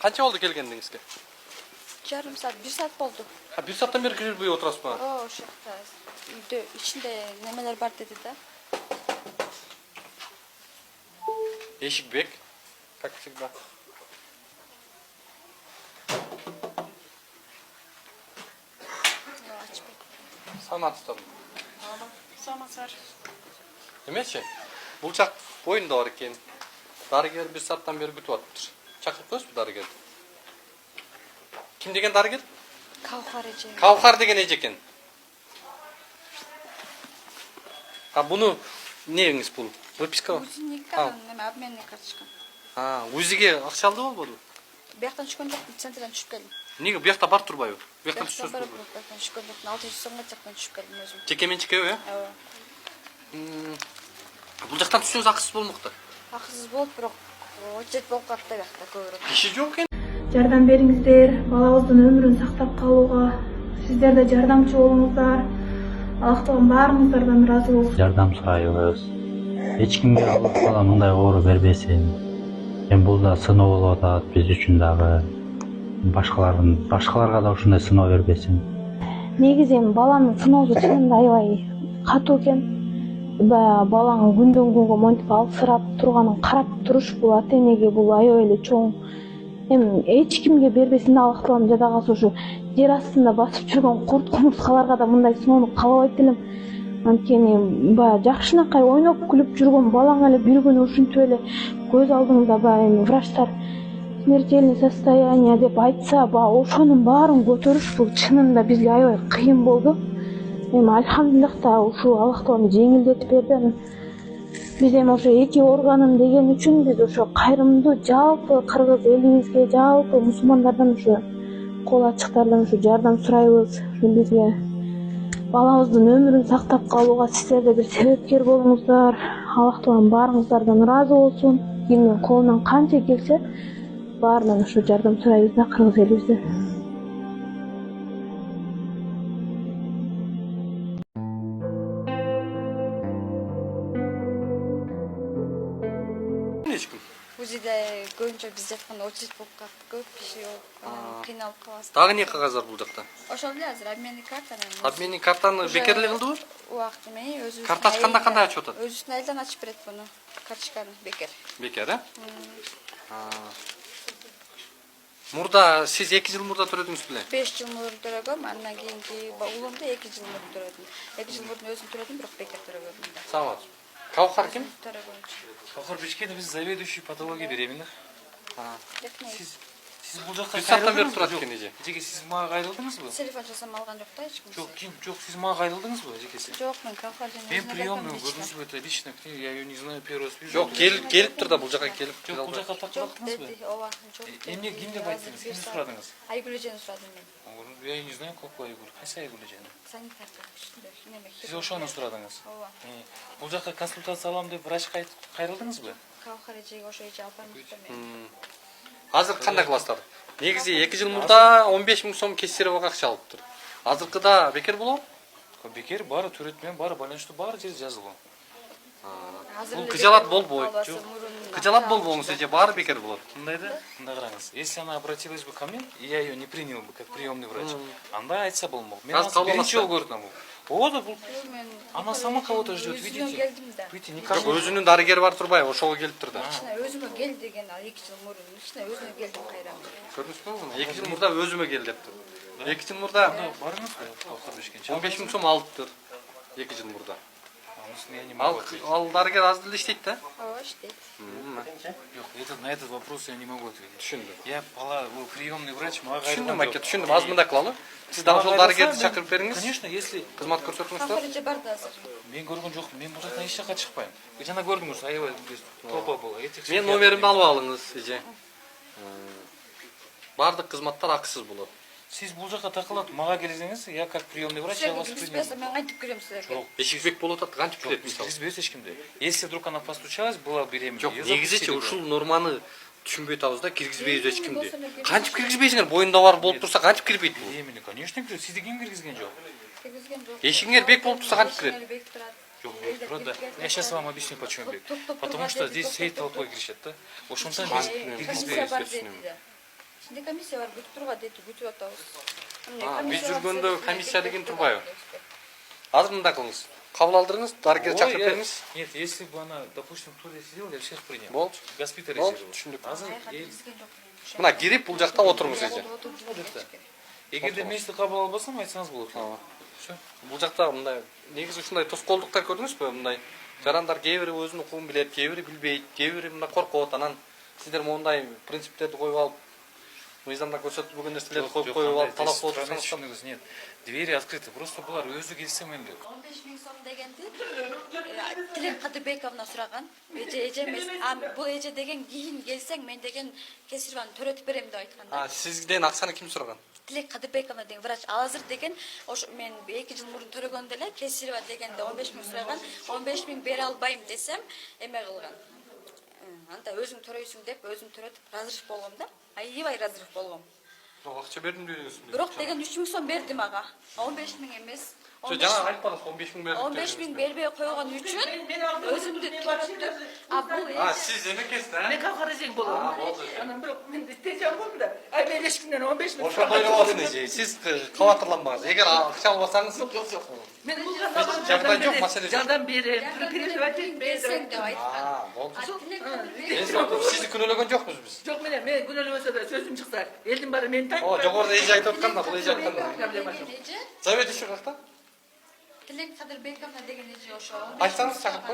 Qancha oldu kelganingizga? Yarım saat, 1 saat oldu. Ha, 1 saatdan beri kirib o'tirasizmi? O'sha yoqda uyda ichida nimalar bor dedi-da. Eshik bek. Как всегда. Samat usta. Samat var. Demechi, bulchaq bo'yinda bor ekan. Dariger 1 saatdan beri kutyaptir. Chaqirib qo'ysiz darigerni. Kim degan dariger? Kavhar eje. Kavhar degan ekan. Ha, buni neyiz pul? Выписка. Uzinikdan nima обменный карточка. Ha, o'ziga aqcha oldi bo'ldi. Bu yoqdan tushgan yo'q, sentrdan tushib keldim. Nega bu yoqda bor turbayu? Bu yoqdan tushsiz. Bu yoqdan tushgan yo'q, 600 so'mga chiqqan tushib keldim o'zim. Chekemen-chekeu, ya? Ha. Bu yoqdan tushsangiz aqsiz bo'lmoqda. Haqsiz bo'lib, biroq hujjat bo'lib qoldi bu yoqda ko'proq. Kishi yo'q ekan. Жардам бериңиздер, балабыздын өмүрүн сактап калууга. Сиздер да жардамчы болуңуздар. Аллах Таала баарыңыздардан ыраазы болсун. Жардам сурайбыз. Эч кимге Аллах Таала мындай оору бербесин. Бул да сыноо болуп атат биз үчүн дагы. Башкаларга да ушундай сыноо бербесин. Негизи баланын сыноосу чынында аябай катуу экен. Балаңы күндөн күнгө монтип алсырап турганын карап туруш бул ата энеге бул аябай эле чоң. Эч кимге бербесин Аллах Тааланын жадагасы ушу жер астында басып жүргөн курт кумурскаларга да мындай сыноону каалабайт элем. Анткени баягы жакшынакай ойноп күлүп жүргөн балаң эле бир күнү ушинтип эле көз алдыңда баягы врачтар смертельное состояние деп айтса, ошонун баарын көтөрүш бул чынында бизге аябай кыйын болду. Альхамдулилlah да ушу Аллах Таала жеңилдетип берди. Биз ошо 2 органым деген үчүн биз ошо кайрымдуу жалпы кыргыз элибизге, жалпы мусулмандардан ошо кол ачыктардан ошо жардам сурайбыз. Ошо бизге балабыздын өмүрүн сактап калууга сиздер да бир себепкер болуңуздар. Аллах Таала баарыңыздардан ыраазы болсун. Кимдин колунан канча келсе, баарынан ошо жардам сурайбыз да кыргыз элибизде. Uzide ko'pincha biz жатканда очередь bo'lib qoldi. Ko'p kishi yo'q. Qiynalib qolasiz. Dagı ne qog'ozlar bu yoqda? O'sha hozir обменный картаны. Обменный картаны bekerli qildi-ku? U vaqt men o'zi Karta qanday ochib o'tadi? O'zi eldan ochib beradi buni. Kartochkani bekar. Bekar, ha? Murda siz 2 yil murda turadingiz bile? 5 yil murda turadim. Andan keyingi o'g'limda 2 yil murda turadim. 2 yil murda o'zim turadim, biroq bekar turadim. Sağ Kavhar kim? Кавхар Бишкенов, biz заведующий патология беременных. Siz bu жаққа сағаттан бері тұрады екен еже. Жеке, сіз маған қайрылдыңыз ба? Telefon жасам алған жоқ та ешкім. Жоқ, сіз маған қайрылдыңыз ба, жекесі? Жоқ, мен Кавхардан. Мен приемную, көрдіңіз бе, это лично, я ее не знаю, первый раз вижу. Жоқ, келіп тұр да бұл жаққа келіп. Жоқ, бұл жаққа тақылаттыңыз ба? Емне кім деп айттыңыз, кімді сұрадыңыз? Айгүл ежені сұрадым мен. Я не знаю, какой Айгүл, қайсы Айгүл ежені? Санитарка. Сіз ошоны сұрадыңыз? Бұл жаққа консультация аламын деп врач қайрылдыңыз ба? Кавхар ежеге ошо эже албаймыз мен. Азыр кандай кыласыздар? Негизи 2 жыл мурда 15 000 сом кесирево акча алыптыр. Азыркыда бекер болобу? Бекер баары төрөтмен, баары байланыштуу, баары жери жазылган. Бул кыжалат болбойт. Кыжалат болбоңуз эже баары бекер болот. Мындай да, мындай караңыз. Если она обратилась бы ко мне, и я ее не принял бы как приемный врач, анда айтса болмок. Мен азыр биринчи жолу көрдүм бул. Оода бул. Она сама кого-то ждет, видите? Видите, никак. Өзүнүн дарыгери бар турбай, ошого келиптир да. Өзүмө кел деген ал 2 жыл мурун. Өзүмө келдим кайрам. Көрдүңүзбү? 2 жыл мурда өзүмө кел дептир. 2 жыл мурда барыңыз ба? Кавхар Бишкенче. 15 000 сом алыптыр. 2 жыл мурда. Я не могу ответить. Ал дарыгер аз деле иштейт да? Ооба, иштейт. Жоқ, на этот вопрос я не могу ответить. Түшүндүм. Я приемный врач, мага Түшүндүм, аке, түшүндүм. Аз мындай кылалы. Сиз дагы ошол дарыгерди чакырып бериңиз. Конечно, если кызмат көрсөтүңүздөр. Кавхар эже бар да азыр. Мен көргөн жокмун. Мен бул жактан эч жакка чыкпайм. Жана көрдүңүз, аябай толпа боло. Мен номеримди алып алыңыз, эже. Бардык кызматтар акысыз болот. Сиз бул жакка такылып мага келсеңиз, я как приемный врач, я вас принимаю. Мен кантип кирем силерге? Жок, эшикбек болуп атат, кантип кирет мисалы? Киргизбейбиз эч кимди. Если вдруг она постучалась, была беременна. Жок, негизичи ушул норманы түшүнбөй атабыз да, киргизбейбиз эч кимди. Кантип киргизбейсиңер? Боюнда бар болуп турса кантип кирбейт бул? Беременна, конечно, кирет. Сизди ким киргизген жок? Киргизген жок. Эшигиңер бек болуп турса кантип кирет? Жок, турат. Я сейчас вам объясню, почему бек. Потому что здесь всей толпой кричат, да? Ошондон биз киргизбейбиз. Şimdi komissiya var, götürüyorlar dedi, götürüp atабыз. Biz жүргөндө комиссия деген турбайбы? Азыр мындай кылыңыз. Кабыл алдырыңыз, дарыгер Ой, чакырып я- бериңиз. Нет, если бы она, допустим, в туалете сидела, я бы сейчас принял. Болчу. Болчу, Госпитализировал. түшүндүк. Азыр Мына кирип бул жакта отуруңуз эже. эгерде мен сизди кабыл албасам айтсаңыз болот. Всё. Бул жакта мындай негизи ушундай тоскоолдуктар көрдүңүзбү? Мындай жарандар кээ бири өзүнүн укугун билет, кээ бири билбейт, кээ бири мындай коркот. Анан сиздер мондай принциптерди коюп алып, мыйзамда көрсөтүлбөгөн нерселерди коюп алып, талап болуп Нет, нет, двери открыты. Просто булар өзү келсе мелде. 15 миң сом дегенди Тилек Кадырбековна сураган. Эже эмес. Бул эже деген кийин келсең мен деген кесирваны төрөтүп берем деп айткан. Сизден акчаны ким сураган? Тилек Кадырбековна деген врач. Ал азыр деген ошо мен 2 жыл мурун төрөгөндө эле кесирва дегенде 15 миң сураган. 15 миң бере албайм десем эме кылган. Анда өзүң төрөйсүң деп өзүм төрөтүп разрыв болгом да. Аябай разрыв болгом. Акча бердим дедиңиз. Бирок деген 3 миң сом бердим ага. 15 миң эмес. Жана айтып атасыз 15 миң бердим. 15 миң бербей койгон үчүн өзүмдү төрөттүп. Бул Сиз эмекесиз, Мен калкарызең болом. Анан бирок мен тежем болдум да. Ай мен эшкимден 15 миң. Ошондой эле болсун эже. Сиз кабатырланбаңыз. Эгер акча албасаңыз, Мен бул жагдай жок, маселе жок. жардам берем. Переживать берсең деп айткан. болду. Сизди күнөөлөгөн жокпуз биз. Жок мен күнөөлөбөсө да сөзүм чыкса, элдин баары мени тайып. Жогоруда эже айтып аткан да, бул эже айткан да. Проблема жок. Эже Завет иши какта? Тилек Кадырбековна деген эже ошо. Айтсаңыз чакырып